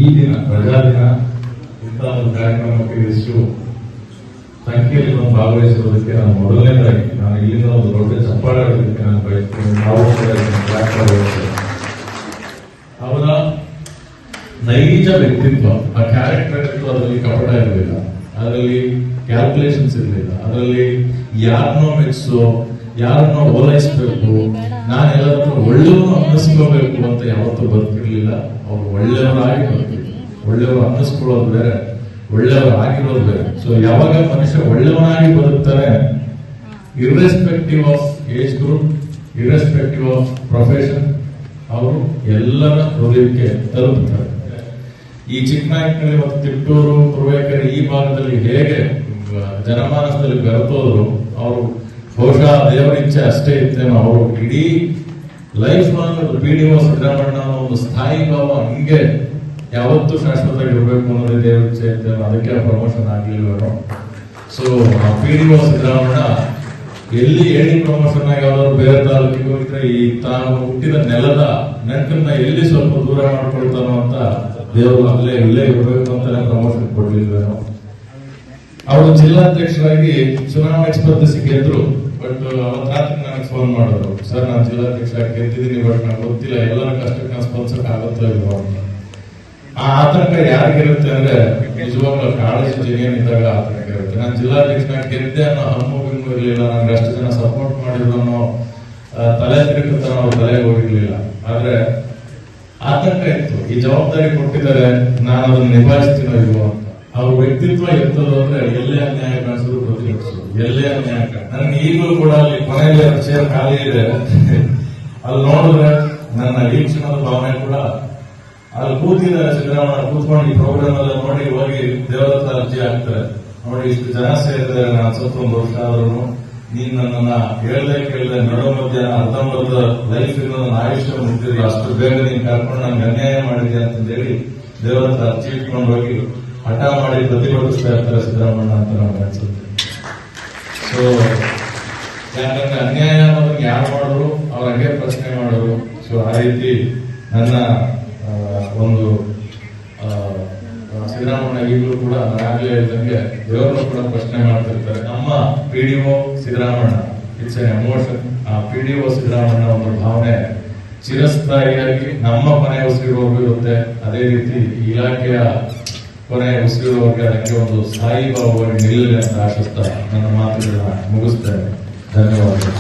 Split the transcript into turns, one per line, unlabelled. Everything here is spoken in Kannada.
ಈ ದಿನ ಪ್ರಜಾದಿನ ಇಂಥ ಒಂದು ಕಾರ್ಯಕ್ರಮಕ್ಕೆ ಇಷ್ಟು ಸಂಖ್ಯೆಯಲ್ಲಿ ನಾನು ಭಾಗವಹಿಸಿರೋದಕ್ಕೆ ನಾನು ಮೊದಲನೇದಾಗಿ ನಾನು ಇಲ್ಲಿಂದ ಒಂದು ದೊಡ್ಡ ಚಪ್ಪಾಳೆ ಆಡೋದಕ್ಕೆ ನಾನು ಬಯಸ್ತೇನೆ. ನಾವು ಅವರ ನೈಜ ವ್ಯಕ್ತಿತ್ವ, ಆ ಕ್ಯಾರೆಕ್ಟರ್ ಅದರಲ್ಲಿ ಕಪಟ ಇರಲಿಲ್ಲ, ಅದರಲ್ಲಿ ಕ್ಯಾಲ್ಕುಲೇಷನ್ಸ್ ಇರಲಿಲ್ಲ, ಅದರಲ್ಲಿ ಯಾರನ್ನೋ ಮೆಚ್ಚೋ, ಯಾರನ್ನೋ ಓಲೈಸಬೇಕು, ನಾನು ಎಲ್ಲರನ್ನೂ ಒಳ್ಳೆಯವರು ಅನ್ನಿಸ್ಕೋಬೇಕು ಅಂತ ಯಾವತ್ತೂ ಬದುಕಿರ್ಲಿಲ್ಲ. ಅವರು ಒಳ್ಳೆಯವರಾಗಿ ಬದುಕಿದ್ರು. ಒಳ್ಳೆಯವರು ಅನ್ನಿಸ್ಕೊಳ್ಳೋದು ಬೇರೆ, ಒಳ್ಳೆಯವರು ಆಗಿರೋದು ಬೇರೆ. ಸೊ ಯಾವಾಗ ಮನುಷ್ಯ ಒಳ್ಳೆಯವನಾಗಿ ಬದುಕ್ತಾನೆ, irrespective of age group, irrespective of profession, ಅವರು ಎಲ್ಲರ ಹೃದಯಕ್ಕೆ ತಲುಪುತ್ತಾರೆ. ಈ ಚಿಕ್ಕನಾಯಕನಹಳ್ಳಿ ಮತ್ತು ತಿಪ್ಟೂರು, ತುರುವೇಕೆರೆ ಈ ಭಾಗದಲ್ಲಿ ಹೇಗೆ ಜನಮಾನಸದಲ್ಲಿ ಬೆರೆತೋದ್ರು, ಅವರು ಬಹುಶಃ ದೇವರ ಇಚ್ಛೆ ಅಷ್ಟೇ ಇತ್ತೇನೋ, ಅವರು ಇಡೀ ಲೈಫ್ ಲಾಂಗ್ PDO ಸಿದ್ದರಾಮಣ್ಣ ಒಂದು ಸ್ಥಾಯಿ ಭಾವ ಹಿಂಗೆ ಯಾವತ್ತೂ ಶಾಶ್ವತವಾಗಿರ್ಬೇಕು ಅನ್ನೋದೇ ದೇವರ ಇಚ್ಛೆ ಇತ್ತೇನೋ, ಅದಕ್ಕೆ ಪ್ರಮೋಷನ್ ಆಗ್ಲಿಲ್ವೇನೋ. ಸೊ PDO ಸಿದ್ದರಾಮಣ್ಣ ಎಲ್ಲಿ ಹೇಳಿ ಪ್ರಮೋಷನ್ ಆಗಿ ಯಾವ್ದಾದ್ರು ಬೇರೆ ತಾಲೂಕಿಗೆ ಹೋಗಿದ್ರೆ ಈ ತಾನು ಹುಟ್ಟಿದ ನೆಲದ ನೆನಕನ್ನ ಎಲ್ಲಿ ಸ್ವಲ್ಪ ದೂರ ಮಾಡ್ಕೊಳ್ತಾನೋ ಅಂತ ದೇವರು ಅಲ್ಲೇ ಇಲ್ಲೇ ಇರಬೇಕು ಅಂತಾನೆ ಪ್ರಮೋಷನ್ ಕೊಡ್ಲಿಲ್ವೇನೋ. ಅವರು ಜಿಲ್ಲಾಧ್ಯಕ್ಷರಾಗಿ ಚುನಾವಣೆ ಸ್ಪರ್ಧಿಸಿ ಗೆದ್ರು. ಬಟ್ ಅವತ್ತು ರಾತ್ರಿ ನನಗೆ ಫೋನ್ ಮಾಡೋರು, ಸರ್ ನಾನು ಜಿಲ್ಲಾಧ್ಯಕ್ಷರಾಗಿ ಗೆದ್ದಿದ್ದೀನಿ, ಬಟ್ ನನಗೆ ಗೊತ್ತಿಲ್ಲ ಎಲ್ಲರ ಕಷ್ಟಕ್ಕೆ ನಾನು ಸ್ಪಂದಿಸಕ್ ಆಗುತ್ತೋ ಇಲ್ವೋ ಅಂತ. ಆ ಆತಂಕ ಯಾರಿಗಿರುತ್ತೆ ಅಂದ್ರೆ ನಿಜವಾಗ್ಲೂ ಕಾಳಜಿ ಜನಿಯನ್ ಇದ್ದಾಗ ಆತಂಕ ಇರುತ್ತೆ. ನಾನು ಜಿಲ್ಲಾಧ್ಯಕ್ಷನಾಗಿ ಗೆದ್ದೆ ಅನ್ನೋ ಹಮ್ಮು ಬಿಮ್ಮು ಇರಲಿಲ್ಲ, ನನಗೆ ಅಷ್ಟು ಜನ ಸಪೋರ್ಟ್ ಮಾಡಿದ್ರು ಅನ್ನೋ ತಲೆ ತಿರುಗುತ್ತ ನಾವು ತಲೆಗೆ ಹೋಗಿರ್ಲಿಲ್ಲ. ಆದ್ರೆ ಆತಂಕ ಇತ್ತು, ಈ ಜವಾಬ್ದಾರಿ ಕೊಟ್ಟಿದ್ದಾರೆ, ನಾನು ಅದನ್ನು ನಿಭಾಯಿಸ್ತೀನೋ ಇಲ್ವೋ ಅಂತ. ಅವ್ರ ವ್ಯಕ್ತಿತ್ವ ಎಂತದ್ದು ಅಂದ್ರೆ ಎಲ್ಲೇ ಅನ್ಯಾಯ ಕಾಣಿಸಿದ್ರು ಪ್ರತಿಭಟಿಸೋದು, ಎಲ್ಲೇ ಅನ್ಯಾಯ. ನನಗೆ ಈಗಲೂ ಕೂಡ ಅಲ್ಲಿ ಕೊನೆಯಲ್ಲಿ ಚೇರ್ ಖಾಲಿ ಇದೆ, ಅಲ್ಲಿ ನೋಡಿದ್ರೆ ನನ್ನ ಈ ಕ್ಷಣದ ಭಾವನೆ ಕೂಡ ಅಲ್ಲಿ ಕೂತಿದ್ದಾರೆ. ಸಿದ್ದರಾಮಯ್ಯ ಕೂತ್ಕೊಂಡು ಈ ಪ್ರೋಗ್ರಾಮ್ ಎಲ್ಲ ನೋಡಿ ಹೋಗಿ ದೇವರ ಹತ್ರ ಅರ್ಜಿ ಹಾಕ್ತಾರೆ. ನೋಡಿ ಇಷ್ಟು ಜನ ಸೇರಿದ್ದಾರೆ, ನಾನು ಸ್ವಲ್ಪ ಒಂದು ವರ್ಷ ಆದ್ರೂ ನೀನ್ ನನ್ನನ್ನ ಹೇಳ್ದೆ ಕೇಳ್ದೆ ನಡೋ ಮಧ್ಯ ಅರ್ಧಂಬರ್ಧ ಲೈಫ್ ಇರೋ ನನ್ನ ಆಯುಷ್ಯ ಮುಗಿದಿಲ್ಲ, ಅಷ್ಟು ಬೇಗ ನೀನ್ ಕರ್ಕೊಂಡು ನಂಗೆ ಅನ್ಯಾಯ ಮಾಡಿದೆ ಅಂತಂದೇಳಿ ದೇವರ ಹತ್ರ ಅರ್ಜಿ ಇಟ್ಕೊಂಡು ಹೋಗಿ ಹಠ ಮಾಡಿ ಪ್ರತಿಭಟಿಸ್ತಾ ಇರ್ತಾರೆ ಸಿದ್ದರಾಮಣ್ಣ ಅಂತ ನಮ್ಗೆ ಅನ್ಸುತ್ತೆ. ಸೊ ಯಾಕಂದ್ರೆ ಅನ್ಯಾಯ ಅನ್ನೋದನ್ನ ಯಾರು ಮಾಡೋರು ಅವ್ರ ಹಂಗೆ ಪ್ರಶ್ನೆ ಮಾಡೋರು. ಸೊ ಆ ರೀತಿ ನನ್ನ ಒಂದು ಸಿದ್ದರಾಮಣ್ಣ ಈಗಲೂ ಕೂಡ ನಾನಾಗಲೇ ಹೇಳಿದಂಗೆ ದೇವರನ್ನು ಕೂಡ ಪ್ರಶ್ನೆ ಮಾಡ್ತಿರ್ತಾರೆ. ನಮ್ಮ PDO Siddaramanna, it's an emotion. ಆ PDO ಸಿದ್ದರಾಮಣ್ಣ ಒಂದು ಭಾವನೆ ಚಿರಸ್ಥಾಯಿಯಾಗಿ ನಮ್ಮ ಕೊನೆ ಉಸಿರಿರುವವರೆಗೂ ಇರುತ್ತೆ. ಅದೇ ರೀತಿ ಇಲಾಖೆಯ ಕೊನೆ ಉಸಿರಿರುವವರೆಗೆ ಅದಕ್ಕೆ ಒಂದು ಸ್ಥಾಯಿ ಭಾವವಾಗಿ ನಿಲ್ಲಲಿ ಅಂತ ಆಶಿಸ್ತಾ ನನ್ನ ಮಾತುಗಳನ್ನ ಮುಗಿಸ್ತೇನೆ. ಧನ್ಯವಾದಗಳು.